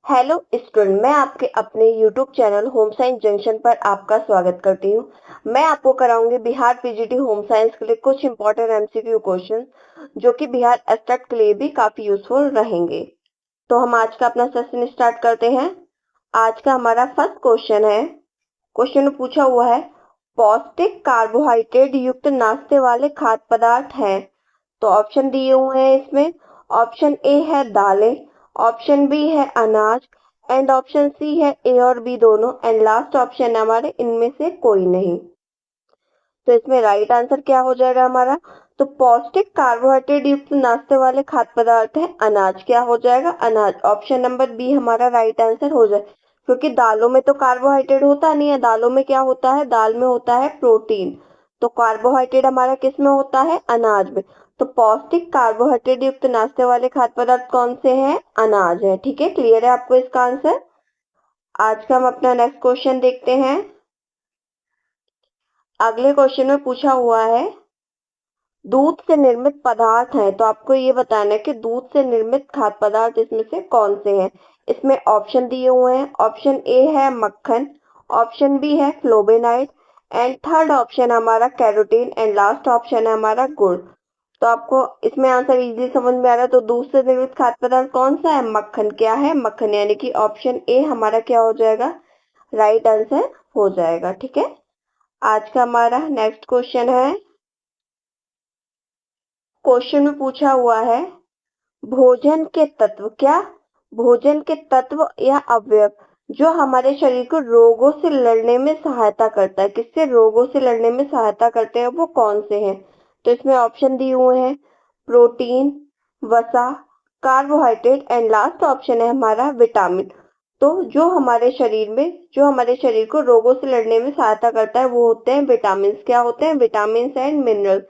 Hello student, मैं आपके अपने YouTube channel home science junction पर आपका स्वागत करती हूँ। मैं आपको कराऊंगी बिहार पीजीटी होम साइंस के लिए कुछ इंपॉर्टेंट एमसीक्यू क्वेश्चन जो कि बिहार एस्टेट के लिए भी काफी यूजफुल रहेंगे। तो हम आज का अपना सेशन स्टार्ट करते हैं। आज का हमारा फर्स्ट क्वेश्चन है। क्वेश्चन में पूछा हुआ है, पौष्टिक कार्बोहाइड्रेट युक्त नाश्ते वाले खाद्य पदार्थ हैं। तो ऑप्शन दिए हुए हैं इसमें। ऑप्शन ए है दालें, ऑप्शन बी है अनाज एंड ऑप्शन सी है ए और बी दोनों एंड लास्ट ऑप्शन है हमारे इनमें से कोई नहीं। तो इसमें राइट आंसर क्या हो जाएगा हमारा? तो पौष्टिक कार्बोहाइड्रेट युक्त नाश्ते वाले खाद्य पदार्थ है अनाज। क्या हो जाएगा? अनाज। ऑप्शन नंबर बी हमारा राइट आंसर हो जाए, क्योंकि दालों में तो कार्बोहाइड्रेट होता नहीं है। दालों में क्या होता है? दाल में होता है प्रोटीन। तो कार्बोहाइड्रेट हमारा किस में होता है? अनाज में। तो पौष्टिक कार्बोहाइड्रेट युक्त नाश्ते वाले खाद्य पदार्थ कौन से हैं? अनाज है। ठीक है, क्लियर है आपको इसका आंसर? आज का हम अपना नेक्स्ट क्वेश्चन देखते हैं। अगले क्वेश्चन में पूछा हुआ है, दूध से निर्मित पदार्थ है। तो आपको ये बताना है कि दूध से निर्मित खाद्य पदार्थ इसमें से कौन से हैं। इसमें ऑप्शन दिए हुए हैं। ऑप्शन ए है मक्खन, ऑप्शन बी है फ्लोवेनाइड एंड थर्ड ऑप्शन हमारा कैरोटीन एंड लास्ट ऑप्शन है हमारा गुड़। तो आपको इसमें आंसर इजीली समझ में आ रहा है। तो दूध से निर्मित खाद्य पदार्थ कौन सा है? मक्खन। क्या है? मक्खन, यानी कि ऑप्शन ए हमारा क्या हो जाएगा? राइट आंसर हो जाएगा। ठीक है, आज का हमारा नेक्स्ट क्वेश्चन है। क्वेश्चन में पूछा हुआ है, भोजन के तत्व क्या? भोजन के तत्व या अवयव जो हमारे शरीर को रोगों से लड़ने में सहायता करता है, किससे रोगों से लड़ने में सहायता करते हैं, वो कौन से हैं? तो इसमें ऑप्शन दिए हुए हैं, प्रोटीन, वसा, कार्बोहाइड्रेट एंड लास्ट ऑप्शन है हमारा विटामिन। तो जो हमारे शरीर को रोगों से लड़ने में सहायता करता है वो होते हैं विटामिन। क्या होते हैं? विटामिन एंड मिनरल,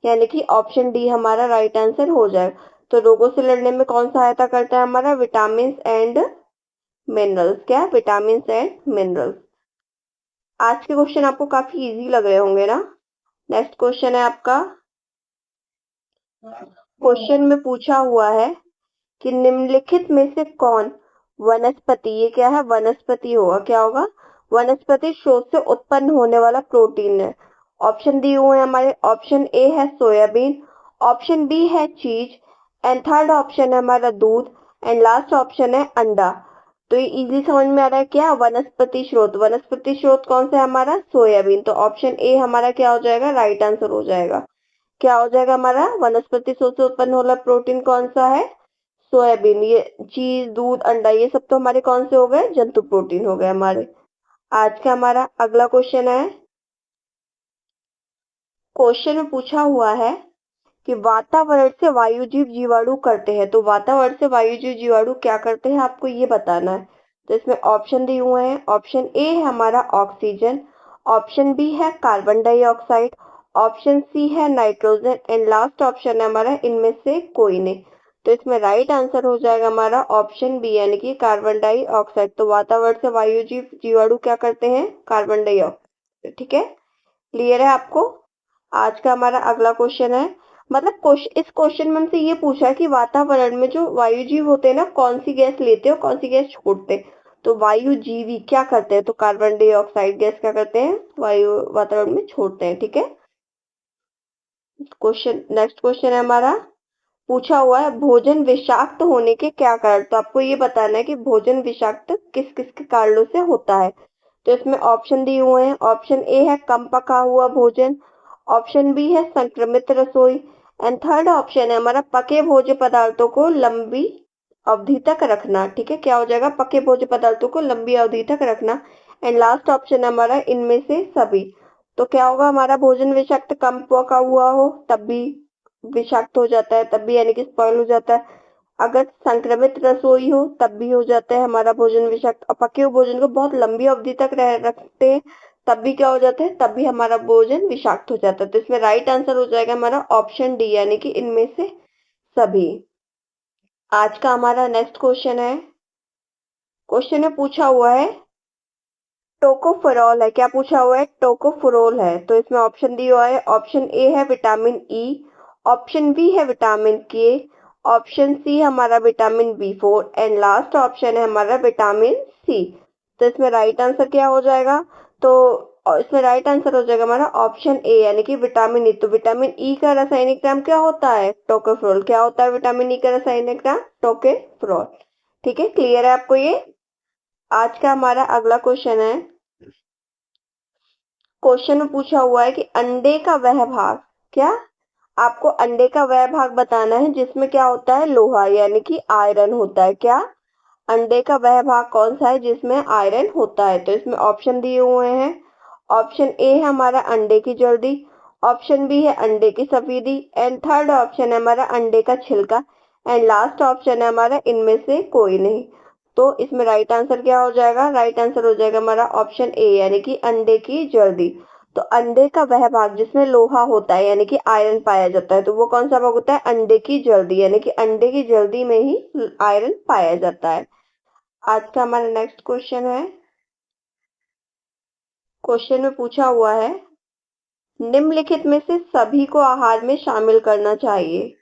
यानी कि ऑप्शन डी हमारा राइट आंसर हो जाएगा। तो रोगों से लड़ने में कौन सहायता करता है? हमारा विटामिन एंड मिनरल्स। क्या? Vitamin and minerals. आज के क्वेश्चन आपको काफी इजी लग रहे होंगे ना। नेक्स्ट क्वेश्चन है आपका। क्वेश्चन में पूछा हुआ है कि निम्नलिखित में से कौन वनस्पति, ये क्या है? वनस्पति होगा। क्या होगा? वनस्पति स्रोत से उत्पन्न होने वाला प्रोटीन है। ऑप्शन दिए हुए हैं हमारे। ऑप्शन ए है सोयाबीन, ऑप्शन बी है चीज एंड थर्ड ऑप्शन है हमारा दूध एंड लास्ट ऑप्शन है अंडा। तो ये इजी समझ में आ रहा है क्या? वनस्पति स्रोत। वनस्पति स्रोत कौन सा है हमारा? सोयाबीन। तो ऑप्शन ए हमारा क्या हो जाएगा? राइट आंसर हो जाएगा। क्या हो जाएगा हमारा? वनस्पति स्रोत से उत्पन्न वाला प्रोटीन कौन सा है? सोयाबीन। ये चीज, दूध, अंडा, ये सब तो हमारे कौन से हो गए? जंतु प्रोटीन हो गए हमारे। आज का हमारा अगला क्वेश्चन है। क्वेश्चन में पूछा हुआ है कि वातावरण से वायुजीव जीवाणु करते हैं। तो वातावरण से वायुजीव जीवाणु क्या करते हैं, आपको ये बताना है। तो इसमें ऑप्शन दिए हुए हैं। ऑप्शन ए है हमारा ऑक्सीजन, ऑप्शन बी है कार्बन डाइऑक्साइड, ऑप्शन सी है नाइट्रोजन एंड लास्ट ऑप्शन है हमारा इनमें से कोई नहीं। तो इसमें राइट आंसर हो जाएगा हमारा ऑप्शन बी, यानी कि कार्बन डाइऑक्साइड। तो वातावरण से वायुजीव जीवाणु क्या करते हैं? Carbon dioxide. ठीक है, क्लियर है आपको? आज का हमारा अगला क्वेश्चन है, मतलब इस क्वेश्चन में हमसे ये पूछा है कि वातावरण में जो वायुजीव होते हैं ना, कौन सी गैस लेते हैं और कौन सी गैस छोड़ते हैं। तो वायुजीवी क्या करते हैं? तो कार्बन डाइऑक्साइड गैस क्या करते हैं? वायु वातावरण में छोड़ते हैं। ठीक है, क्वेश्चन नेक्स्ट क्वेश्चन है हमारा। पूछा हुआ है, भोजन विषाक्त होने के क्या कारण? तो आपको ये बताना है कि भोजन विषाक्त किस किस के कारणों से होता है। तो इसमें ऑप्शन दिए हुए हैं। ऑप्शन ए है कम पका हुआ भोजन, ऑप्शन बी है संक्रमित रसोई एंड थर्ड ऑप्शन है हमारा पके भोज्य पदार्थों को लंबी अवधि तक रखना। ठीक है, क्या हो जाएगा? पके भोज्य पदार्थों को लंबी अवधि तक रखना एंड लास्ट ऑप्शन है हमारा इनमें से सभी। तो क्या होगा हमारा? भोजन विषाक्त कम पका हुआ हो तब भी विषाक्त हो जाता है, तब भी यानी कि स्पॉइल हो जाता है। अगर संक्रमित रसोई हो तब भी हो जाता है हमारा भोजन विषाक्त, और पके हुए भोजन को बहुत लंबी अवधि तक रखते हैं तब भी क्या हो जाता है? तब भी हमारा भोजन विषाक्त हो जाता है। तो इसमें राइट आंसर हो जाएगा हमारा ऑप्शन डी, यानी कि इनमें से सभी। आज का हमारा नेक्स्ट क्वेश्चन है। क्वेश्चन में पूछा हुआ है, टोकोफेरॉल है। क्या पूछा हुआ है? टोकोफेरॉल है। तो इसमें ऑप्शन दिया हुआ है। ऑप्शन ए है विटामिन ई, ऑप्शन बी है विटामिन के, ऑप्शन सी हमारा vitamin B4 and last option है हमारा विटामिन सी। तो इसमें राइट आंसर क्या हो जाएगा? तो इसमें राइट आंसर हो जाएगा हमारा ऑप्शन ए यानी कि विटामिन ई। तो विटामिन ई का रासायनिक नाम क्या होता है? टोकोफेरोल। क्या होता है विटामिन ई का रासायनिक नाम? टोकोफेरोल। ठीक है, क्लियर है आपको ये? आज का हमारा अगला क्वेश्चन है, क्वेश्चन में पूछा हुआ है कि अंडे का वह भाग, क्या आपको अंडे का वह भाग बताना है जिसमें क्या होता है? लोहा यानी कि आयरन होता है। क्या अंडे का वह भाग कौन सा है जिसमें आयरन होता है? तो इसमें ऑप्शन दिए हुए हैं। ऑप्शन ए है हमारा अंडे की जल्दी, ऑप्शन बी है अंडे की सफेदी एंड थर्ड ऑप्शन है हमारा अंडे का छिलका एंड लास्ट ऑप्शन है हमारा इनमें से कोई नहीं। तो इसमें राइट आंसर क्या हो जाएगा? राइट आंसर हो जाएगा हमारा ऑप्शन ए यानी कि अंडे की जल्दी। तो अंडे का वह भाग जिसमें लोहा होता है यानी कि आयरन पाया जाता है, तो वो कौन सा भाग होता है? अंडे की जल्दी यानी कि अंडे की जल्दी में ही आयरन पाया जाता है। आज का हमारा नेक्स्ट क्वेश्चन है, क्वेश्चन में पूछा हुआ है निम्नलिखित में से सभी को आहार में शामिल करना चाहिए।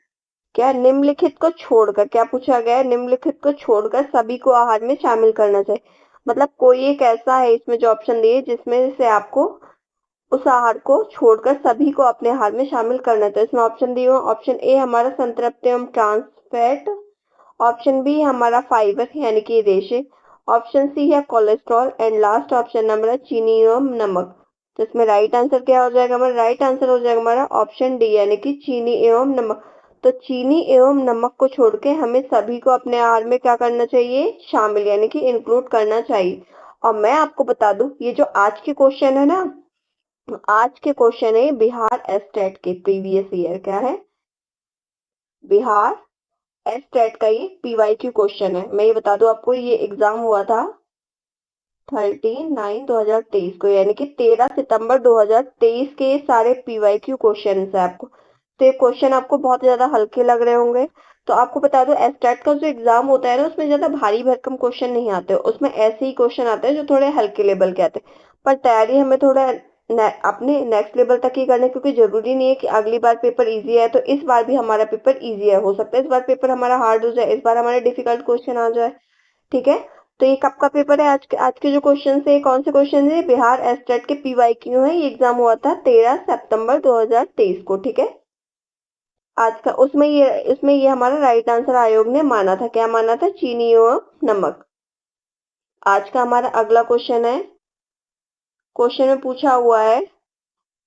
क्या निम्नलिखित को छोड़कर, क्या पूछा गया है? निम्नलिखित को छोड़कर सभी को आहार में शामिल करना चाहिए। मतलब कोई एक ऐसा है इसमें जो ऑप्शन दिए जिसमें से आपको उस आहार को छोड़कर सभी को अपने आहार में शामिल करना चाहिए। इसमें ऑप्शन दिए हुए, ऑप्शन ए हमारा संतृप्त एवं ट्रांस फैट, ऑप्शन बी है हमारा फाइबर यानी कि रेशे, ऑप्शन सी है कोलेस्ट्रॉल एंड लास्ट ऑप्शन हमारा चीनी एवं नमक। तो इसमें राइट आंसर क्या हो जाएगा? हमारा राइट आंसर हो जाएगा हमारा ऑप्शन डी यानी कि चीनी एवं नमक। तो चीनी एवं नमक को छोड़ के हमें सभी को अपने आहार में क्या करना चाहिए? शामिल यानी कि इंक्लूड करना चाहिए। और मैं आपको बता दूं, ये जो आज के क्वेश्चन है ना, आज के क्वेश्चन है बिहार एस्टेट के प्रीवियस ईयर। क्या है? बिहार एस्टेट का ये पीवाईक्यू क्वेश्चन है। मैं ये बता दूं आपको, ये एग्जाम हुआ था 13/9/2023 को यानी कि 13 सितंबर 2023 के सारे पीवाईक्यू क्वेश्चन है आपको। तो ये क्वेश्चन आपको बहुत ज्यादा हल्के लग रहे होंगे। तो आपको बता दो एस्टेट का जो एग्जाम होता है ना, उसमें ज्यादा भारी भरकम क्वेश्चन नहीं आते, उसमें ऐसे ही क्वेश्चन आते हैं जो थोड़े हल्के लेवल के आते हैं। पर तैयारी हमें थोड़ा अपने नेक्स्ट लेवल तक ही करना है, क्योंकि जरूरी नहीं है कि अगली बार पेपर इजी है तो इस बार भी हमारा पेपर इजी है। हो सकता है इस बार पेपर हमारा हार्ड हो जाए, इस बार हमारे डिफिकल्ट क्वेश्चन आ जाए। ठीक है, तो ये कब का पेपर है? आज के जो क्वेश्चन है कौन से क्वेश्चन है? बिहार एस्टेट के पीवाईक्यू है। ये एग्जाम हुआ था 13 सितंबर 2023 को। ठीक है, आज का इसमें ये हमारा राइट आंसर आयोग ने माना था। क्या माना था? चीनी एवं नमक। आज का हमारा अगला क्वेश्चन है, क्वेश्चन में पूछा हुआ है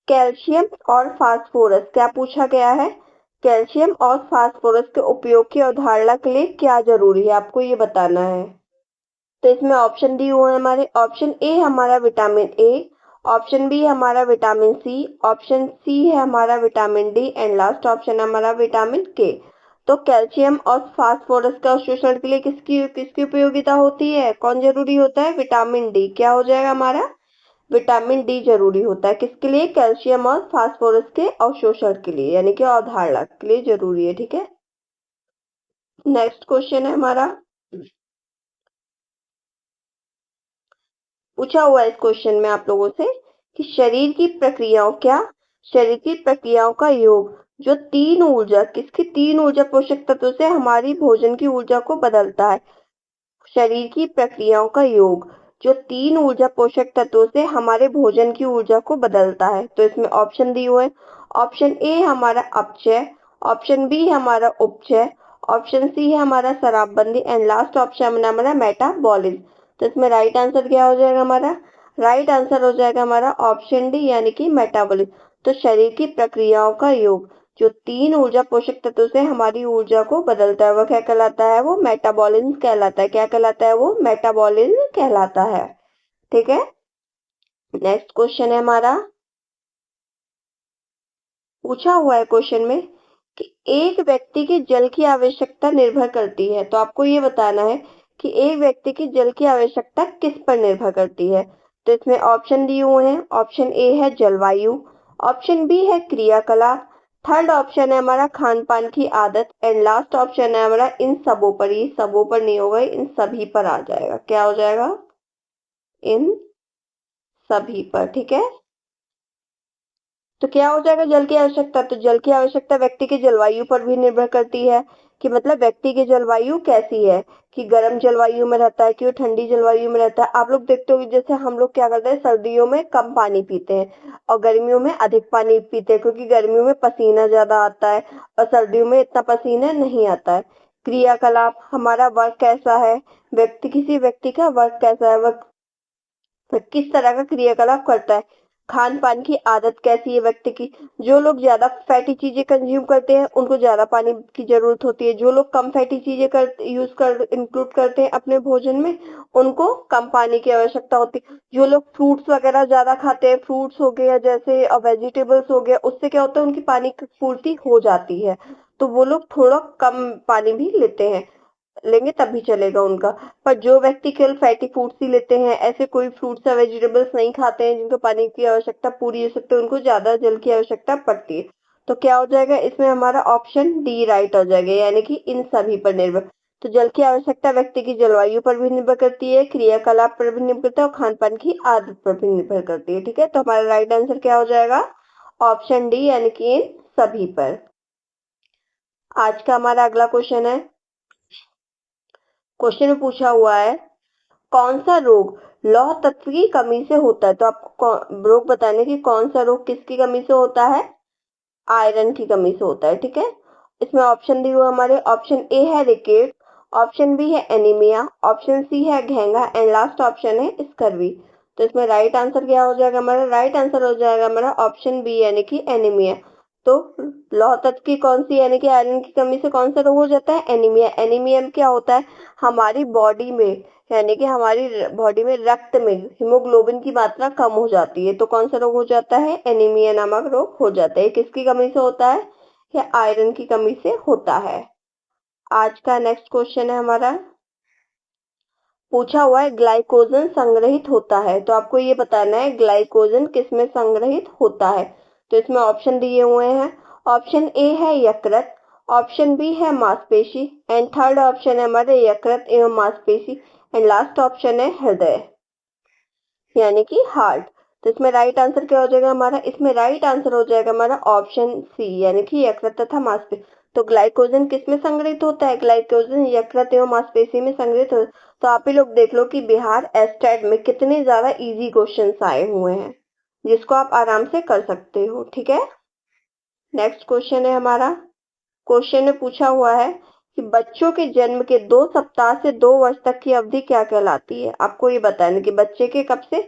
कैल्शियम और फास्फोरस। क्या पूछा गया है? कैल्शियम और फास्फोरस के उपयोग की अवधारणा के लिए क्या जरूरी है, आपको ये बताना है। तो इसमें ऑप्शन दिए हुए हैं हमारे, ऑप्शन ए हमारा विटामिन ए, ऑप्शन बी हमारा विटामिन सी, ऑप्शन सी है हमारा vitamin D and last option हमारा विटामिन के। तो कैल्शियम और फास्फोरस का अवशोषण के लिए किसकी किसकी उपयोगिता होती है? कौन जरूरी होता है? Vitamin D. क्या हो जाएगा हमारा? विटामिन डी जरूरी होता है किसके लिए? कैल्शियम और फास्फोरस के अवशोषण के लिए यानी कि अवधारणा के लिए जरूरी है। ठीक है, नेक्स्ट क्वेश्चन है हमारा, पूछा हुआ है इस क्वेश्चन में आप लोगों से कि शरीर की प्रक्रियाओं, क्या शरीर की प्रक्रियाओं का योग जो तीन ऊर्जा, किसकी तीन ऊर्जा पोषक तत्वों से हमारी भोजन की ऊर्जा को बदलता है। शरीर की प्रक्रियाओं का योग जो तीन ऊर्जा पोषक तत्वों से हमारे भोजन की ऊर्जा को बदलता है। तो इसमें ऑप्शन दिए हुए हैं, ऑप्शन ए हमारा अपचय, ऑप्शन बी हमारा उपचय, ऑप्शन सी है हमारा शराबबंदी एंड लास्ट ऑप्शन हमारा मेटाबॉलिज्म। तो इसमें राइट आंसर क्या हो जाएगा हमारा? राइट आंसर हो जाएगा हमारा ऑप्शन डी यानी कि मेटाबॉलिज्म। तो शरीर की प्रक्रियाओं का योग जो तीन ऊर्जा पोषक तत्वों से हमारी ऊर्जा को बदलता है, वह क्या कहलाता है? वो मेटाबॉलिज्म कहलाता है। क्या कहलाता है? वो मेटाबॉलिज्म कहलाता है। ठीक है, नेक्स्ट क्वेश्चन है हमारा, पूछा हुआ है क्वेश्चन में कि एक व्यक्ति की जल की आवश्यकता निर्भर करती है। तो आपको ये बताना है कि एक व्यक्ति की जल की आवश्यकता किस पर निर्भर करती है। तो इसमें ऑप्शन दिए हुए हैं, ऑप्शन ए है जलवायु, ऑप्शन बी है क्रियाकलाप, थर्ड ऑप्शन है हमारा खान पान की आदत एंड लास्ट ऑप्शन है हमारा इन सबों पर। ये सबों पर नहीं होगा, इन सभी पर आ जाएगा। क्या हो जाएगा? इन सभी पर। ठीक है, तो क्या हो जाएगा? जल की आवश्यकता, तो जल की आवश्यकता व्यक्ति की जलवायु पर भी निर्भर करती है। कि मतलब व्यक्ति की जलवायु कैसी है, कि गर्म जलवायु में रहता है कि वो ठंडी जलवायु में रहता है। आप लोग देखते हो जैसे हम लोग क्या करते हैं, सर्दियों में कम पानी पीते हैं और गर्मियों में अधिक पानी पीते हैं, क्योंकि गर्मियों में पसीना ज्यादा आता है और सर्दियों में इतना पसीना नहीं आता है। क्रियाकलाप, हमारा वर्क कैसा है, किसी व्यक्ति का वर्क कैसा है, वह किस तरह का क्रियाकलाप करता है। खान पान की आदत कैसी है व्यक्ति की, जो लोग ज्यादा फैटी चीजें कंज्यूम करते हैं उनको ज्यादा पानी की जरूरत होती है, जो लोग कम फैटी चीजें इंक्लूड करते हैं अपने भोजन में उनको कम पानी की आवश्यकता होती है। जो लोग फ्रूट्स वगैरह ज्यादा खाते हैं, फ्रूट्स हो गए या जैसे वेजिटेबल्स हो गया, उससे क्या होता है उनकी पानी की पूर्ति हो जाती है, तो वो लोग थोड़ा कम पानी भी लेंगे तब भी चलेगा उनका। पर जो व्यक्ति केवल फैटी फूड्स ही लेते हैं, ऐसे कोई फ्रूट्स या वेजिटेबल्स नहीं खाते हैं जिनको पानी की आवश्यकता पूरी हो सकती है, उनको ज्यादा जल की आवश्यकता पड़ती है। तो क्या हो जाएगा इसमें हमारा ऑप्शन डी राइट हो जाएगा, यानी कि इन सभी पर निर्भर। तो जल की आवश्यकता व्यक्ति की जलवायु पर भी निर्भर करती है, क्रियाकलाप पर भी निर्भर करता है और खान पान की आदत पर भी निर्भर करती है। ठीक है, तो हमारा राइट आंसर क्या हो जाएगा, ऑप्शन डी, यानी कि इन सभी पर। आज का हमारा अगला क्वेश्चन है, क्वेश्चन में पूछा हुआ है कौन सा रोग लौह तत्व की कमी से होता है। तो आपको रोग बताने की, कौन सा रोग किसकी कमी से होता है, आयरन की कमी से होता है। ठीक है, इसमें ऑप्शन दिए हुए हमारे, ऑप्शन ए है रिकेट, ऑप्शन बी है एनीमिया, ऑप्शन सी है घेंगा एंड लास्ट ऑप्शन है स्कर्वी। तो इसमें राइट आंसर क्या हो जाएगा हमारा, राइट आंसर हो जाएगा हमारा ऑप्शन बी, यानी कि एनीमिया। तो लौह तत्व की कौन सी, यानी कि आयरन की कमी से कौन सा रोग हो जाता है, एनीमिया। एनीमिया में क्या होता है, हमारी बॉडी में, यानी कि हमारी बॉडी में रक्त में हीमोग्लोबिन की मात्रा कम हो जाती है, तो कौन सा रोग हो जाता है, एनीमिया नामक रोग हो जाता है। किसकी कमी से होता है, या आयरन की कमी से होता है। आज का नेक्स्ट क्वेश्चन है हमारा, पूछा हुआ है ग्लाइकोजन संग्रहित होता है। तो आपको ये बताना है ग्लाइकोजन किसमें संग्रहित होता है। तो इसमें ऑप्शन दिए हुए हैं, ऑप्शन ए है यकृत, ऑप्शन बी है मांसपेशी एंड थर्ड ऑप्शन है हमारे यकृत एवं मांसपेशी एंड लास्ट ऑप्शन है हृदय, यानी कि हार्ट। तो इसमें राइट आंसर क्या हो जाएगा हमारा, इसमें राइट आंसर हो जाएगा हमारा ऑप्शन सी, यानी कि यकृत तथा मांसपेशी। तो ग्लाइकोजन किस में संग्रहित होता है, ग्लाइकोजन यकृत एवं मांसपेशी में संग्रहित होता है। तो आप ही लोग देख लो कि बिहार एस्टेट में कितने ज्यादा इजी क्वेश्चंस आए हुए हैं, जिसको आप आराम से कर सकते हो। ठीक है, नेक्स्ट क्वेश्चन है हमारा, क्वेश्चन में पूछा हुआ है कि बच्चों के जन्म के 2 सप्ताह से 2 वर्ष तक की अवधि क्या कहलाती है। आपको ये बताना कि बच्चे के कब से,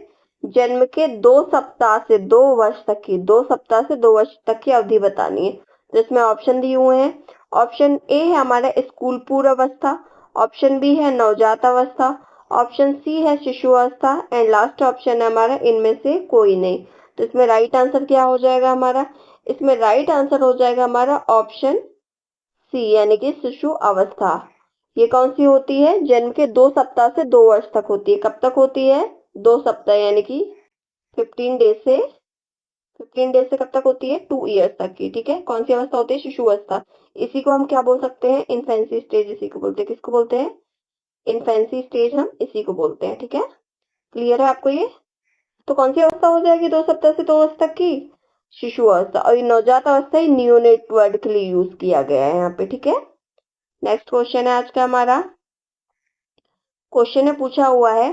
जन्म के 2 सप्ताह से 2 वर्ष तक की, 2 सप्ताह से 2 वर्ष तक की अवधि बतानी है। तो इसमें ऑप्शन दिए हुए हैं, ऑप्शन ए है हमारा स्कूल पूर्व अवस्था, ऑप्शन बी है नवजात अवस्था, ऑप्शन सी है शिशु अवस्था एंड लास्ट ऑप्शन है हमारा इनमें से कोई नहीं। तो इसमें राइट आंसर क्या हो जाएगा हमारा, इसमें राइट आंसर हो जाएगा हमारा ऑप्शन सी, यानी कि शिशु अवस्था। ये कौन सी होती है, जन्म के 2 सप्ताह से 2 वर्ष तक होती है। कब तक होती है, 2 सप्ताह, यानी कि 15 डेज से, 15 डेज से कब तक होती है, 2 ईयर्स तक की। ठीक है, कौन सी अवस्था होती है, शिशु अवस्था। इसी को हम क्या बोल सकते हैं, इन्फेंसी स्टेज, इसी को बोलते हैं, किसको बोलते हैं, इन्फेंसी स्टेज, हम इसी को बोलते हैं। ठीक है, क्लियर है आपको ये। तो कौन सी अवस्था हो जाएगी 2 सप्ताह से 2 वर्ष तक की, शिशु अवस्था। और ये नवजात अवस्था ही नियोनेट वर्ड के लिए यूज किया गया है यहाँ पे। ठीक है, नेक्स्ट क्वेश्चन है आज का हमारा, क्वेश्चन में पूछा हुआ है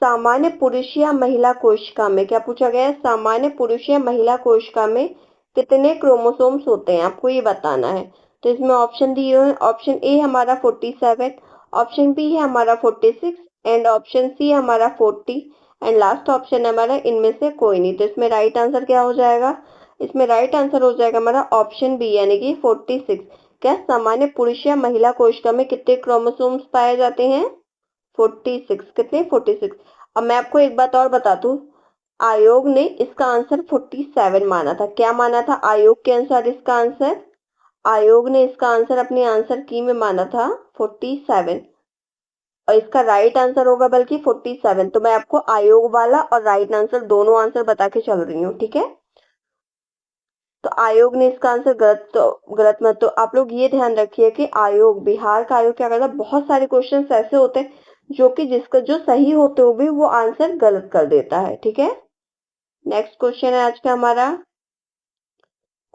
सामान्य पुरुष या महिला कोशिका में, क्या पूछा गया है, सामान्य पुरुष या महिला कोशिका में कितने क्रोमोसोम्स होते हैं, आपको ये बताना है। तो इसमें ऑप्शन दिए हुए हैं, ऑप्शन ए हमारा 47, ऑप्शन बी है हमारा 46 एंड ऑप्शन सी हमारा 40 एंड लास्ट ऑप्शन है हमारा इनमें से कोई नहीं। तो इसमें राइट आंसर क्या हो जाएगा, इसमें राइट आंसर हो जाएगा हमारा ऑप्शन बी, यानी कि 46। क्या सामान्य पुरुष या महिला कोशिका में कितने क्रोमोसोम्स पाए जाते हैं, 46। कितने, 46। अब मैं आपको एक बात और बता दूं, आयोग ने इसका आंसर 47 माना था। क्या माना था आयोग के अनुसार इसका आंसर, आयोग ने इसका आंसर अपने आंसर की में माना था 47 और इसका राइट आंसर होगा बल्कि 47। तो मैं आपको आयोग वाला और राइट आंसर दोनों आंसर बता के चल रही हूँ। ठीक है, तो आयोग ने इसका आंसर गलत मत, तो आप लोग ये ध्यान रखिए कि आयोग, बिहार का आयोग क्या करता है, बहुत सारे क्वेश्चन ऐसे होते हैं जो कि जिसका जो सही होते हुए भी वो आंसर गलत कर देता है। ठीक है, नेक्स्ट क्वेश्चन है आज का हमारा,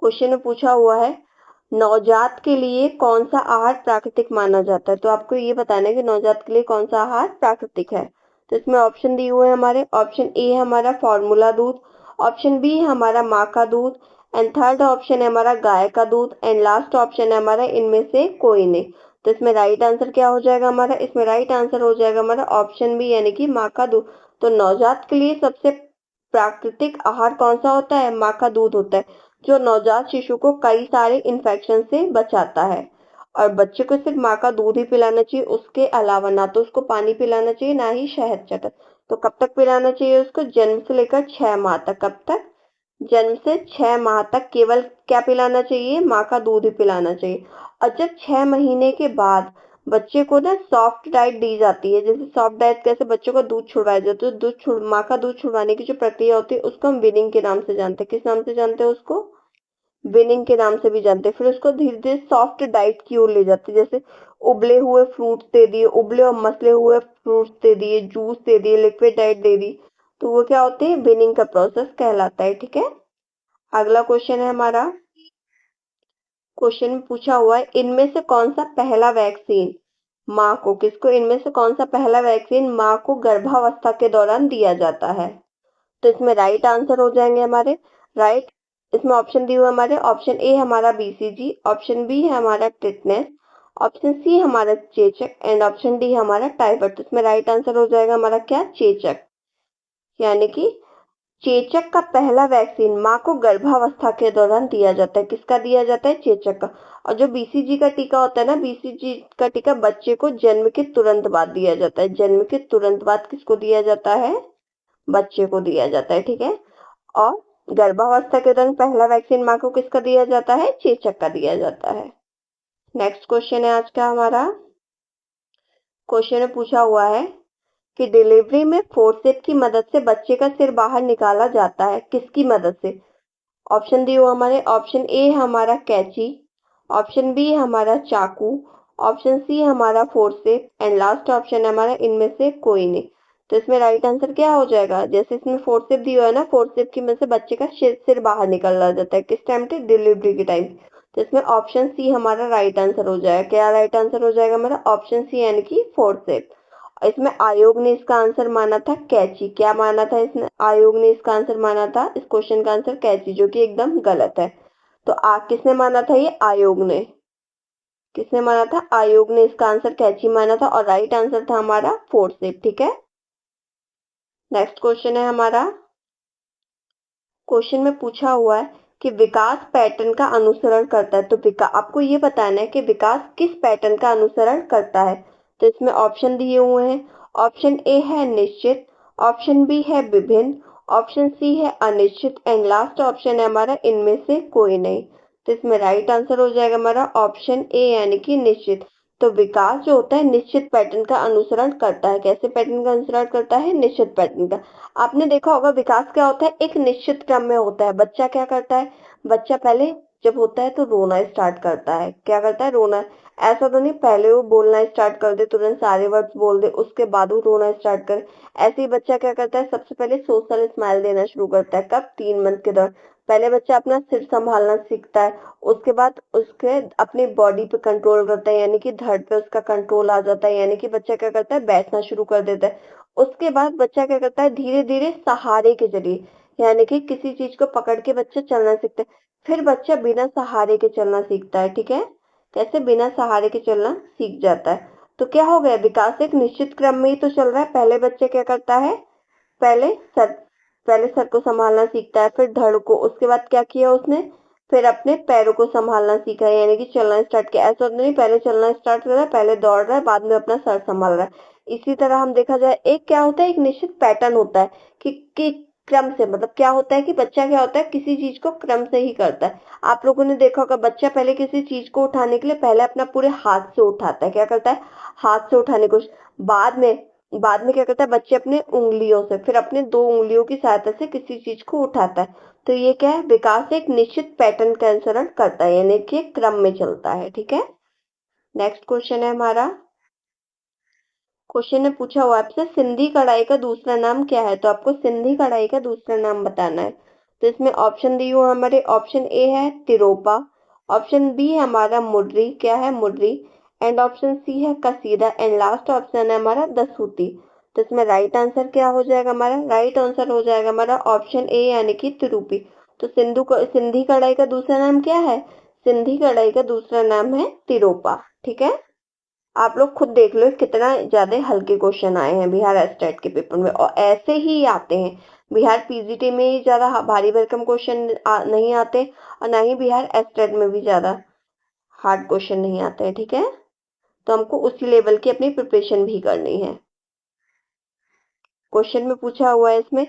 क्वेश्चन में पूछा हुआ है नवजात के लिए कौन सा आहार प्राकृतिक माना जाता है? तो आपको ये बताना है कि नवजात के लिए कौन सा आहार प्राकृतिक है। तो इसमें ऑप्शन दिए हुए हैं हमारे, ऑप्शन ए है हमारा फॉर्मूला दूध, ऑप्शन बी है हमारा माँ का दूध, एंड थर्ड ऑप्शन है हमारा गाय का दूध, एंड लास्ट ऑप्शन है हमारा इनमें से कोई नहीं। तो इसमें राइट आंसर क्या हो जाएगा हमारा? इसमें राइट आंसर हो जाएगा हमारा ऑप्शन बी यानी कि माँ का दूध। तो नवजात के लिए सबसे प्राकृतिक आहार कौन सा होता है? माँ का दूध होता है, जो नवजात शिशु को कई सारे इन्फेक्शन से बचाता है। और बच्चे को सिर्फ माँ का दूध ही पिलाना चाहिए, उसके अलावा ना तो उसको पानी पिलाना चाहिए ना ही शहद चटक। तो कब तक पिलाना चाहिए उसको? जन्म से लेकर 6 माह तक। कब तक? जन्म से 6 माह तक केवल क्या पिलाना चाहिए? माँ का दूध ही पिलाना चाहिए। और जब 6 महीने के बाद बच्चे को ना सॉफ्ट डाइट दी जाती है, जैसे सॉफ्ट डाइट कैसे बच्चों को दूध छुड़वाया जाता है, तो माँ का दूध छुड़वाने की जो प्रक्रिया होती है उसको हम वीनिंग के नाम से जानते हैं। किस नाम से जानते हैं उसको? विनिंग के नाम से भी जानते हैं। फिर उसको धीरे धीरे सॉफ्ट डाइट की ओर ले जाते हैं, जैसे उबले हुए फ्रूट्स दे दिए, उबले और मसले हुए फ्रूट्स दे दिए, जूस दे दिए, लिक्विड डाइट दे दी, तो वो क्या होते हैं? विनिंग का प्रोसेस कहलाता है। ठीक है, अगला क्वेश्चन है हमारा। क्वेश्चन में पूछा हुआ है, इनमें से कौन सा पहला वैक्सीन माँ को, किसको, इनमें से कौन सा पहला वैक्सीन माँ को गर्भावस्था के दौरान दिया जाता है? तो इसमें राइट आंसर हो जाएंगे हमारे राइट। इसमें ऑप्शन दिए हुए हमारे, ऑप्शन ए हमारा बीसीजी, ऑप्शन बी है हमारा टिटनेस, ऑप्शन सी हमारा चेचक, एंड ऑप्शन डी हमारा टाइफाइड। तो इसमें राइट आंसर हो जाएगा हमारा क्या? चेचक। यानी कि चेचक का पहला वैक्सीन माँ को गर्भावस्था के दौरान दिया जाता है। किसका दिया जाता है? चेचक का। और जो बीसीजी का टीका होता है ना, बीसीजी का टीका बच्चे को जन्म के तुरंत बाद दिया जाता है। जन्म के तुरंत बाद किसको दिया जाता है? बच्चे को दिया जाता है। ठीक है, और गर्भावस्था के दौरान पहला वैक्सीन माँ को किसका दिया जाता है? चेचक का दिया जाता है। नेक्स्ट क्वेश्चन है आज का हमारा। क्वेश्चन में पूछा हुआ है कि डिलीवरी में फोर्सेप की मदद से बच्चे का सिर बाहर निकाला जाता है, किसकी मदद से? ऑप्शन दिए हुए हमारे, ऑप्शन ए हमारा कैंची, ऑप्शन बी हमारा चाकू, ऑप्शन सी हमारा फोर्सेप, एंड लास्ट ऑप्शन है हमारा इनमें से कोई नहीं। तो इसमें राइट आंसर क्या हो जाएगा? जैसे इसमें फोर्सेप दिया हुआ है ना, फोर्सेप की मदद से बच्चे का सिर बाहर निकाला जाता है। किस टाइम पे? डिलीवरी के टाइम। तो इसमें ऑप्शन सी हमारा राइट आंसर हो जाएगा। क्या राइट आंसर हो जाएगा हमारा? ऑप्शन सी यानी कि फोर्सेप। इसमें आयोग ने इसका आंसर माना था कैंची। क्या माना था? इसने आयोग ने इसका आंसर माना था, इस क्वेश्चन का आंसर कैंची, जो कि एकदम गलत है। तो किसने माना था? ये आयोग ने। किसने माना था? आयोग ने इसका आंसर कैंची माना था, और राइट आंसर था हमारा फोर्सेप। ठीक है, नेक्स्ट क्वेश्चन है हमारा। क्वेश्चन में पूछा हुआ है कि विकास पैटर्न का अनुसरण करता है। तो आपको ये बताना है कि विकास किस पैटर्न का अनुसरण करता है। तो इसमें ऑप्शन दिए हुए हैं, ऑप्शन ए है निश्चित, ऑप्शन बी है विभिन्न, ऑप्शन सी है अनिश्चित, एंड लास्ट ऑप्शन है हमारा इनमें से कोई नहीं। तो इसमें राइट आंसर हो जाएगा हमारा ऑप्शन ए यानी कि निश्चित। तो विकास जो होता है निश्चित पैटर्न का अनुसरण करता है। कैसे पैटर्न का अनुसरण करता है? निश्चित पैटर्न का। आपने देखा होगा विकास क्या होता है? एक निश्चित क्रम में होता है। बच्चा क्या करता है? बच्चा पहले जब होता है तो रोना स्टार्ट करता है। क्या करता है? रोना। ऐसा तो नहीं पहले वो बोलना स्टार्ट कर दे, तुरंत सारे वर्ड्स बोल दे, उसके बाद वो रोना स्टार्ट करे। ऐसे ही बच्चा क्या करता है? सबसे पहले सोशल स्माइल देना शुरू करता है। कब? 3 मंथ के दौरान। पहले बच्चा अपना सिर संभालना सीखता है, उसके बाद उसके अपनी बॉडी पे कंट्रोल करता है, यानी कि धड़ पे उसका कंट्रोल आ जाता है, यानी कि बच्चा क्या करता है? बैठना शुरू कर देता है। उसके बाद बच्चा क्या करता है? धीरे धीरे सहारे के जरिए, यानी कि किसी चीज को पकड़ के बच्चा चलना सीखता है। फिर बच्चा बिना सहारे के चलना सीखता है। ठीक है, कैसे? बिना सहारे के चलना सीख जाता है। तो क्या हो गया? विकास एक निश्चित क्रम में ही तो चल रहा है। पहले बच्चे क्या करता है? पहले सर पहले सर को संभालना सीखता है, फिर धड़ को, उसके बाद क्या किया उसने? फिर अपने पैरों को संभालना सीखा है, यानी कि चलना स्टार्ट किया। ऐसा तो नहीं पहले चलना स्टार्ट कर रहा है, पहले दौड़ रहा है, बाद में अपना सर संभाल रहा है। इसी तरह हम देखा जाए, एक क्या होता है? एक निश्चित पैटर्न होता है कि क्रम से, मतलब क्या होता है कि बच्चा क्या होता है? किसी चीज को क्रम से ही करता है। आप लोगों ने देखा होगा बच्चा पहले किसी चीज को उठाने के लिए पहले अपना पूरे हाथ से उठाता है। क्या करता है? हाथ से उठाने को। बाद में क्या करता है? बच्चे अपने उंगलियों से, फिर अपने 2 उंगलियों की सहायता से किसी चीज को उठाता है। तो ये क्या है? विकास एक निश्चित पैटर्न का अनुसरण करता है, यानी कि क्रम में चलता है। ठीक है, नेक्स्ट क्वेश्चन है हमारा। क्वेश्चन में पूछा हुआ आपसे सिंधी कढ़ाई का दूसरा नाम क्या है। तो आपको सिंधी कढ़ाई का दूसरा नाम बताना है। तो इसमें ऑप्शन दिए हुए हमारे, ऑप्शन ए है तिरोपा, ऑप्शन बी है हमारा मुर्री, क्या है मुर्री, एंड ऑप्शन सी है कसीदा, एंड लास्ट ऑप्शन है हमारा दसूती। तो इसमें राइट आंसर क्या हो जाएगा हमारा, राइट आंसर हो जाएगा हमारा ऑप्शन ए यानी कि तिरुपी। तो सिंधी कढ़ाई का दूसरा नाम क्या है, सिंधी कढ़ाई का दूसरा नाम है तिरोपा। ठीक है, आप लोग खुद देख लो कितना ज्यादा हल्के क्वेश्चन आए हैं बिहार एस्टेट के पेपर में, और ऐसे ही आते हैं। बिहार पीजीटी में ही ज्यादा भारी भरकम क्वेश्चन नहीं आते, और ना ही बिहार एस्टेट में भी ज्यादा हार्ड क्वेश्चन नहीं आते हैं। ठीक है, तो हमको उसी लेवल की अपनी प्रिपरेशन भी करनी है। क्वेश्चन में पूछा हुआ है इसमें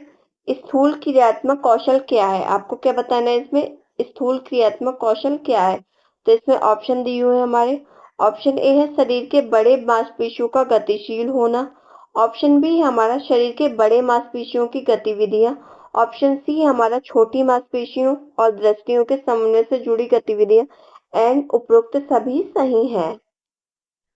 स्थूल क्रियात्मक कौशल क्या है, आपको क्या बताना है इसमें, स्थूल क्रियात्मक कौशल क्या है। तो इसमें ऑप्शन दिए हुए हैं हमारे, ऑप्शन ए है शरीर के बड़े मांसपेशियों का गतिशील होना, ऑप्शन बी है हमारा शरीर के बड़े मांसपेशियों की गतिविधियां, ऑप्शन सी है हमारा छोटी मांसपेशियों और दृष्टियों के समन्वय से जुड़ी गतिविधियां, एंड उपरोक्त सभी सही है।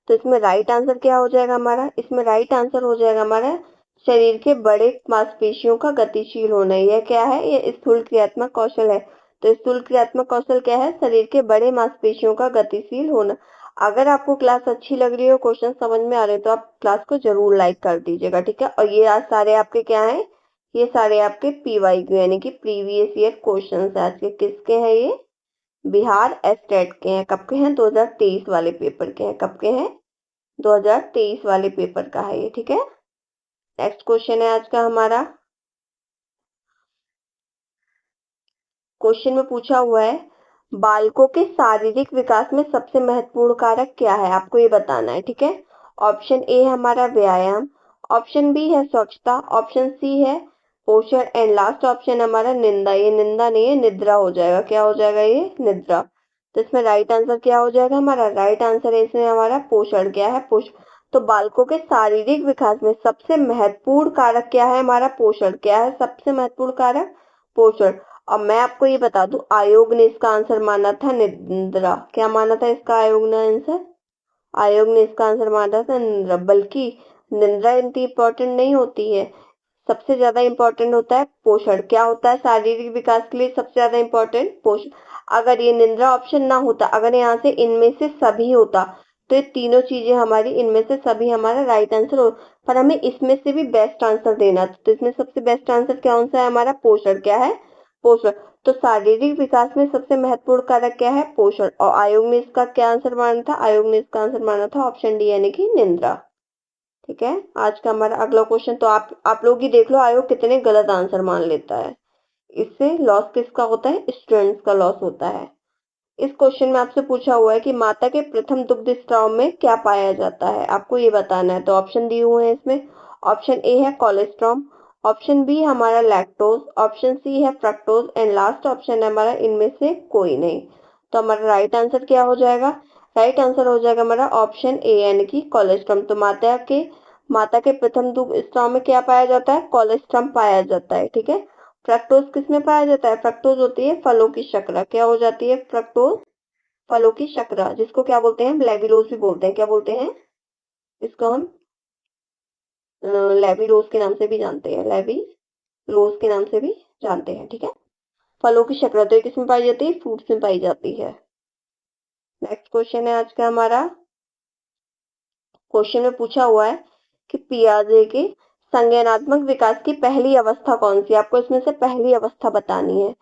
तो इसमें राइट आंसर क्या हो जाएगा हमारा, इसमें राइट आंसर हो जाएगा हमारा शरीर के बड़े मांसपेशियों का गतिशील होना। यह क्या है, यह स्थूल क्रियात्मक कौशल है। तो स्थूल क्रियात्मक कौशल क्या है, शरीर के बड़े मांसपेशियों का गतिशील होना। अगर आपको क्लास अच्छी लग रही हो, क्वेश्चन समझ में आ रहे हैं, तो आप क्लास को जरूर लाइक कर दीजिएगा। ठीक है, और ये आज सारे आपके क्या हैं, ये सारे आपके PYQ यानी कि प्रीवियस ईयर क्वेश्चन आज के किसके हैं, ये बिहार एस्टेट के हैं। कब के हैं, 2023 वाले पेपर के हैं। कब के हैं, 2023 वाले पेपर का है ये। ठीक है, नेक्स्ट क्वेश्चन है आज का हमारा। क्वेश्चन में पूछा हुआ है बालकों के शारीरिक विकास में सबसे महत्वपूर्ण कारक क्या है, आपको ये बताना है। ठीक है, ऑप्शन ए है हमारा व्यायाम, ऑप्शन बी है स्वच्छता, ऑप्शन सी है पोषण, एंड लास्ट ऑप्शन हमारा निंदा। ये निंदा नहीं है, निद्रा हो जाएगा। क्या हो जाएगा, ये निद्रा। तो इसमें राइट आंसर क्या हो जाएगा हमारा, राइट आंसर है इसमें हमारा पोषण। क्या है, पोषण। तो बालकों के शारीरिक विकास में सबसे महत्वपूर्ण कारक क्या है हमारा, पोषण। क्या है सबसे महत्वपूर्ण कारक, पोषण। और मैं आपको ये बता दूं, आयोग ने इसका आंसर माना था निद्रा। क्या माना था इसका आयोग ने आंसर, आयोग ने इसका आंसर माना था निद्रा। बल्कि निद्रा इतनी इंपॉर्टेंट नहीं होती है, सबसे ज्यादा इंपॉर्टेंट होता है पोषण। क्या होता है शारीरिक विकास के लिए सबसे ज्यादा इंपॉर्टेंट, पोषण। अगर ये निद्रा ऑप्शन ना होता, अगर यहाँ से इनमें से सभी होता, तो ये तीनों चीजें हमारी इनमें से सभी हमारा राइट आंसर हो। पर हमें इसमें से भी बेस्ट आंसर देना था, तो इसमें सबसे बेस्ट आंसर कौन सा है हमारा, पोषण। क्या है, पोषण। तो शारीरिक विकास में सबसे महत्वपूर्ण कारक क्या है, पोषण। और आयोग ने इसका क्या आंसर माना था, आयोग ने इसका आंसर माना था ऑप्शन डी यानी कि निद्रा। ठीक है, आज का हमारा अगला क्वेश्चन। तो आप लोग ही देख लो आयोग कितने गलत आंसर मान लेता है। इससे लॉस किसका होता है, स्टूडेंट्स का लॉस होता है। इस क्वेश्चन में आपसे पूछा हुआ है कि माता के प्रथम दुग्ध स्त्राव में क्या पाया जाता है, आपको ये बताना है। तो ऑप्शन दिए हुए हैं इसमें, ऑप्शन ए है कोलेस्ट्रॉम, ऑप्शन बी हमारा लैक्टोज, ऑप्शन सी है फ्रक्टोज, एंड लास्ट ऑप्शन है हमारा इनमें से कोई नहीं। तो हमारा राइट आंसर क्या हो जाएगा, राइट आंसर हो जाएगा हमारा ऑप्शन ए यानी कि कोलेस्ट्रॉम। तो माता के प्रथम दुग्ध स्त्राव में क्या पाया जाता है, कोलेस्ट्रॉम पाया जाता है। ठीक है, फ्रक्टोज किसमें पाया जाता है, फ्रक्टोज होती है फलों की शर्करा। क्या हो जाती है, फ्रक्टोज फलों की शर्करा, जिसको क्या बोलते हैं, लेविलोज भी बोलते हैं। क्या बोलते हैं इसको हम, लेविलोज के नाम से भी जानते हैं, लेविलोज के नाम से भी जानते हैं। ठीक है, फलों की शर्करा तो ये किसमें पाई जाती है, फ्रूट्स में पाई जाती है। नेक्स्ट क्वेश्चन है आज का हमारा। क्वेश्चन में पूछा हुआ है कि पियाजे के संज्ञानात्मक विकास की पहली अवस्था कौन सी, आपको इसमें से पहली अवस्था बतानी है।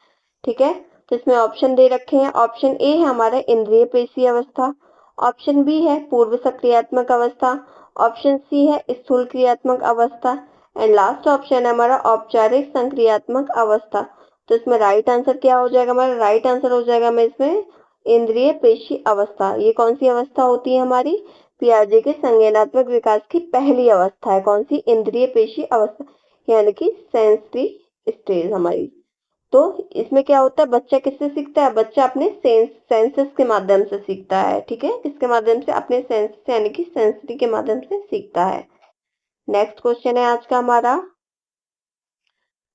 ठीक है, तो इसमें ऑप्शन दे रखे हैं, ऑप्शन ए है हमारा इंद्रिय पेशी अवस्था, ऑप्शन बी है पूर्व सक्रियात्मक अवस्था, ऑप्शन सी है स्थूल क्रियात्मक अवस्था, एंड लास्ट ऑप्शन है हमारा औपचारिक संक्रियात्मक अवस्था। तो इसमें राइट आंसर क्या हो जाएगा हमारा, राइट आंसर हो जाएगा हमें इसमें इंद्रिय पेशी अवस्था। ये कौन सी अवस्था होती है हमारी, पियाजे के संज्ञानात्मक विकास की पहली अवस्था है। कौन सी, इंद्रिय पेशी अवस्था यानी कि सेंसरी स्टेज हमारी। तो इसमें क्या होता है, बच्चा किससे सीखता है, बच्चा अपने सेंसेस के माध्यम से सीखता है। ठीक है, किसके माध्यम से, अपने सेंसेस यानी कि सेंसरी के माध्यम से सीखता है। नेक्स्ट क्वेश्चन है आज का हमारा।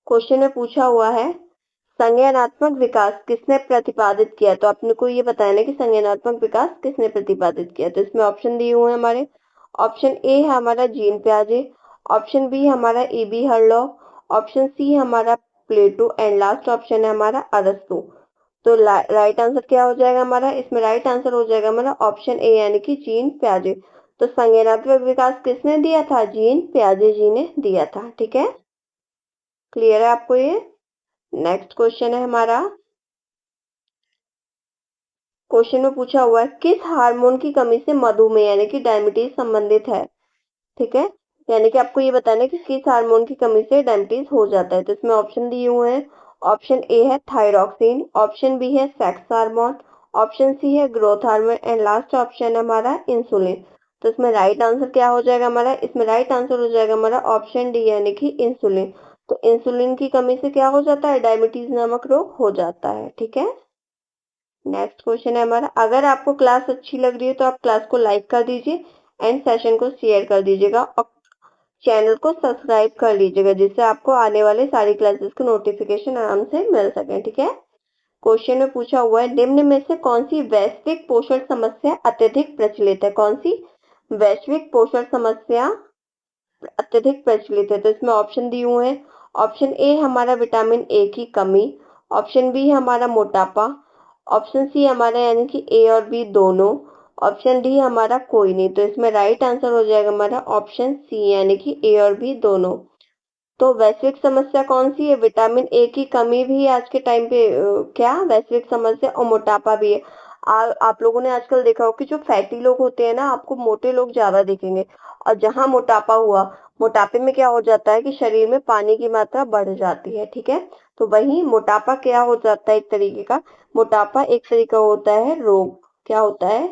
क्वेश्चन में पूछा हुआ है संज्ञानात्मक विकास किसने प्रतिपादित किया। तो आपने को ये बताना है कि संज्ञानात्मक विकास किसने प्रतिपादित किया। तो इसमें ऑप्शन दिए हुए हैं हमारे, ऑप्शन ए है हमारा जीन पियाजे, ऑप्शन बी हमारा EB हर्लॉ, ऑप्शन सी हमारा प्लेटो, एंड लास्ट ऑप्शन है हमारा अरस्तु। तो राइट आंसर क्या हो जाएगा हमारा, इसमें राइट आंसर हो जाएगा हमारा ऑप्शन ए यानी कि जीन पियाजे। तो संज्ञानात्मक विकास किसने दिया था, जीन पियाजे जी ने दिया था। ठीक है, क्लियर है आपको ये। नेक्स्ट क्वेश्चन है हमारा, क्वेश्चन में पूछा हुआ है किस हार्मोन की कमी से मधुमेह यानी कि डायबिटीज संबंधित है। ठीक है, यानी कि आपको ये बताना है कि किस हार्मोन की कमी से डायबिटीज हो जाता है। तो इसमें ऑप्शन दिए हुए हैं, ऑप्शन ए है थायरॉक्सिन, ऑप्शन बी है सेक्स हार्मोन, ऑप्शन सी है growth hormone and last option है हमारा इंसुलिन। तो इसमें राइट आंसर क्या हो जाएगा हमारा, इसमें राइट आंसर हो जाएगा हमारा ऑप्शन डी यानी कि इंसुलिन। तो इंसुलिन की कमी से क्या हो जाता है, डायबिटीज नामक रोग हो जाता है। ठीक है, नेक्स्ट क्वेश्चन है हमारा, अगर आपको क्लास अच्छी लग रही है तो आप क्लास को लाइक कर दीजिए एंड सेशन को शेयर कर दीजिएगा और चैनल को सब्सक्राइब कर लीजिएगा, जिससे आपको आने वाले सारी क्लासेस के नोटिफिकेशन आराम से मिल सके। ठीक है, क्वेश्चन में पूछा हुआ है निम्न में से कौन सी वैश्विक पोषण समस्या अत्यधिक प्रचलित है, कौन सी वैश्विक पोषण समस्या अत्यधिक प्रचलित है। तो इसमें ऑप्शन दिए हुए हैं, ऑप्शन ए हमारा विटामिन ए की कमी, ऑप्शन बी हमारा मोटापा, ऑप्शन सी हमारा यानी कि ए और बी दोनों, ऑप्शन डी हमारा कोई नहीं। तो इसमें राइट आंसर हो जाएगा हमारा ऑप्शन सी यानी कि ए और बी दोनों। तो वैश्विक समस्या कौन सी है, विटामिन ए की कमी भी है आज के टाइम पे, क्या वैश्विक समस्या, और मोटापा भी है। आप लोगों ने आजकल देखा हो कि जो फैटी लोग होते हैं ना, आपको मोटे लोग ज्यादा दिखेंगे। और जहां मोटापा हुआ, मोटापे में क्या हो जाता है कि शरीर में पानी की मात्रा बढ़ जाती है। ठीक है, तो वही मोटापा क्या हो जाता है, एक तरीके का मोटापा एक तरीका होता है रोग, क्या होता है,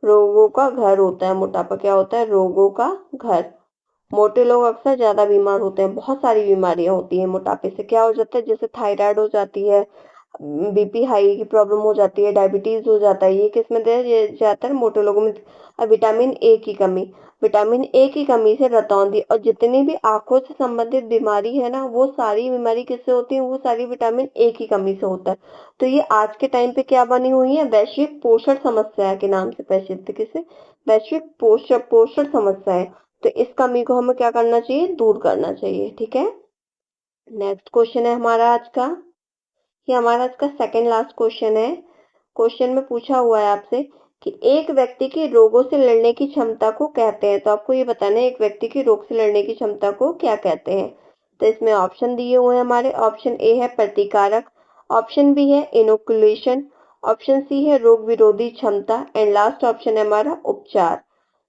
रोगों का घर होता है। मोटापा क्या होता है, रोगों का घर। मोटे लोग अक्सर ज्यादा बीमार होते हैं, बहुत सारी बीमारियां होती हैं मोटापे से। क्या हो जाता है, जैसे थायराइड हो जाती है, बीपी हाई की प्रॉब्लम हो जाती है, डायबिटीज हो जाता है। ये किस में ये ज्यादातर मोटे लोगों में। और विटामिन ए की कमी, विटामिन ए की कमी से रतौंधी और जितनी भी आंखों से संबंधित बीमारी है ना, वो सारी बीमारी किससे होती है, वो सारी विटामिन ए की कमी से होता है। तो ये आज के टाइम पे क्या बनी हुई है, वैश्विक पोषण समस्या के नाम से प्रसिद्ध, किसे, वैश्विक पोषण समस्या है। तो इस कमी को हमें क्या करना चाहिए, दूर करना चाहिए। ठीक है, नेक्स्ट क्वेश्चन है हमारा आज का, ये हमारा आज का सेकेंड लास्ट क्वेश्चन है। क्वेश्चन में पूछा हुआ है आपसे कि एक व्यक्ति की रोगों से लड़ने की क्षमता को कहते हैं। तो आपको ये बताना है एक व्यक्ति की रोग से लड़ने की क्षमता को क्या कहते हैं। तो इसमें ऑप्शन दिए हुए हैं हमारे, ऑप्शन ए है प्रतिकारक, ऑप्शन बी है इनोकुलेशन, ऑप्शन सी है रोग विरोधी क्षमता एंड लास्ट ऑप्शन है हमारा उपचार।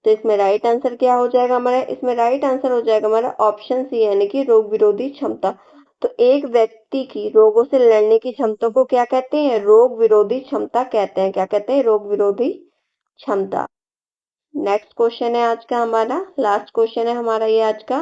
तो इसमें राइट आंसर क्या हो जाएगा हमारा, इसमें राइट आंसर हो जाएगा हमारा ऑप्शन सी यानी कि रोग विरोधी क्षमता। तो एक व्यक्ति की रोगों से लड़ने की क्षमता को क्या कहते हैं, रोग विरोधी क्षमता कहते हैं। क्या कहते हैं, रोग विरोधी क्षमता। नेक्स्ट क्वेश्चन है आज का हमारा, लास्ट क्वेश्चन है हमारा ये आज का,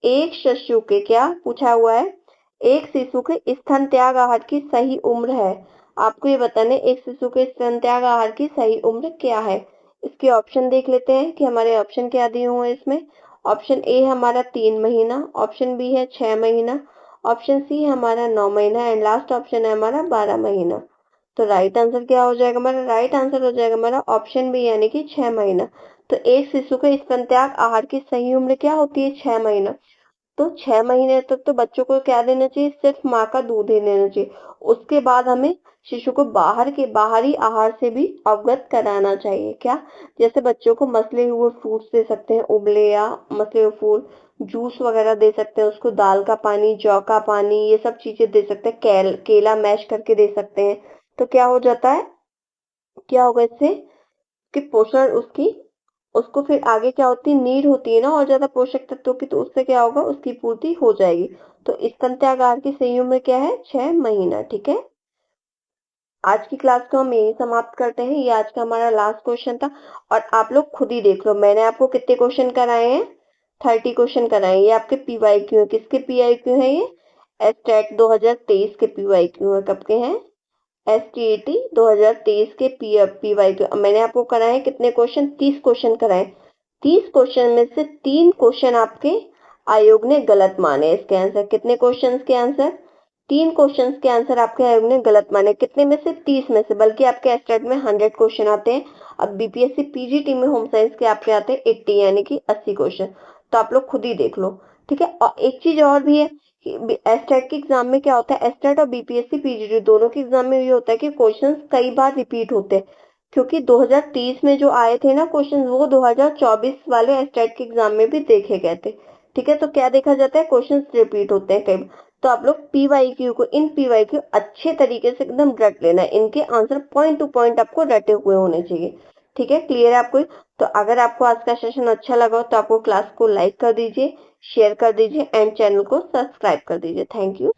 एक शिशु के, क्या पूछा हुआ है, एक शिशु के स्तन त्याग आहार की सही उम्र है। आपको ये बताना है एक शिशु के स्तन त्याग आहार की सही उम्र क्या है। इसके ऑप्शन देख लेते हैं कि हमारे ऑप्शन क्या दिए हुए हैं इसमें। ऑप्शन ए हमारा 3 महीना, ऑप्शन बी है 6 महीना, ऑप्शन सी है हमारा 9 महीना एंड लास्ट ऑप्शन है हमारा 12 महीना। तो राइट आंसर क्या हो जाएगा हमारा, राइट आंसर हो जाएगा हमारा ऑप्शन बी यानी कि 6 महीना। तो एक शिशु के स्तन त्याग आहार की सही उम्र क्या होती है, 6 महीना। तो 6 महीने तक तो बच्चों को क्या देना चाहिए, सिर्फ माँ का दूध ही देना चाहिए। उसके बाद हमें शिशु को बाहरी आहार से भी अवगत कराना चाहिए। क्या, जैसे बच्चों को मसले हुए फ्रूट्स दे सकते हैं, उबले या मसले हुए फूल, जूस वगैरह दे सकते हैं उसको, दाल का पानी, जौ का पानी, ये सब चीजें दे सकते हैं, केला मैश करके दे सकते हैं। तो क्या हो जाता है, क्या होगा इससे कि पोषण उसकी, उसको फिर आगे क्या होती है, नीड होती है ना और ज्यादा पोषक तत्वों की, तो उससे क्या होगा, उसकी पूर्ति हो जाएगी। तो स्तन त्याग आहार की सही उम्र क्या है, 6 महीना। ठीक है, आज की क्लास को हम यही समाप्त करते हैं। ये आज का हमारा लास्ट क्वेश्चन था और आप लोग खुद ही देख लो, मैंने आपको कितने क्वेश्चन कराए हैं, 30 क्वेश्चन कराए। ये आपके पीवाईक्यू है, किसके पीवाईक्यू है ये, एस्टेट 2023 के पीवाईक्यू है। कब के हैं, एसटीईटी 2023 के पीवाईक्यू। मैंने आपको कराए हैं कितने क्वेश्चन, 30 क्वेश्चन कराए। 30 क्वेश्चन में से 3 क्वेश्चन आपके आयोग ने गलत माने। इसके आंसर कितने, क्वेश्चंस के आंसर 3 क्वेश्चंस के आंसर आपके आयोग ने गलत माने। कितने में से, 30 में से, बल्कि आपके एस्टेट में 100 क्वेश्चन आते हैं। अब बीपीएससी पीजीटी में होम साइंस के आपके आते हैं 80 यानी कि 80 क्वेश्चन। तो आप लोग खुद ही देख लो ठीक है। और एक चीज और भी है कि एस्टेट के एग्जाम में क्या होता है, एस्टेट और बीपीएससी पीजीटी दोनों के एग्जाम में ये होता है कि क्वेश्चंस कई बार रिपीट होते हैं, क्योंकि 2030 में जो आए थे ना क्वेश्चंस, वो 2024 वाले एस्टेट के एग्जाम में भी देखे गए थे। ठीक है, तो क्या देखा जाता है, क्वेश्चंस रिपीट होते हैं कई बार। तो आप लोग पीवाईक्यू को, इन पीवाईक्यू अच्छे तरीके से एकदम रट लेना है, इनके आंसर पॉइंट टू पॉइंट आपको रटे हुए होने चाहिए। ठीक है, क्लियर है आपको? तो अगर आपको आज का सेशन अच्छा लगा हो तो आपको क्लास को लाइक कर दीजिए, शेयर कर दीजिए एंड चैनल को सब्सक्राइब कर दीजिए। Thank you.